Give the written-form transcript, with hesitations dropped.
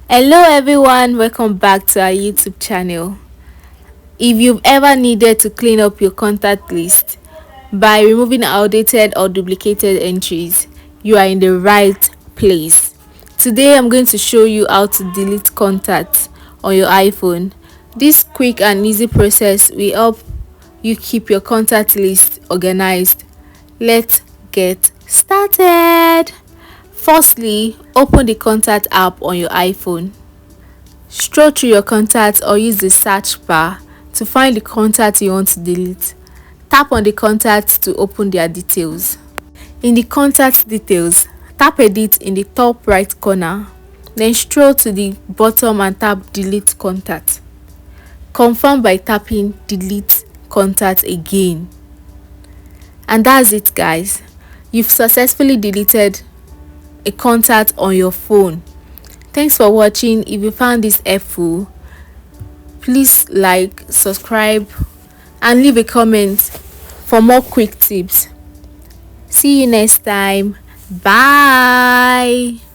Hello everyone, welcome back to our YouTube channel. If you've ever needed to clean up your contact list by removing outdated or duplicated entries, you are in the right place. Today I'm going to show you how to delete contacts on your iPhone. This quick and easy process will help you keep your contact list organized. Let's get started. Firstly, open the contact app on your iPhone. Scroll through your contacts or use the search bar to find the contact you want to delete. Tap on the contacts to open their details. In the contact details, tap edit in the top right corner. Then scroll to the bottom and tap delete contact. Confirm by tapping delete contact again. And that's it, guys. You've successfully deleted a contact on your phone. Thanks for watching. If you found this helpful, please like, subscribe and leave a comment for more quick tips. See you next time. Bye.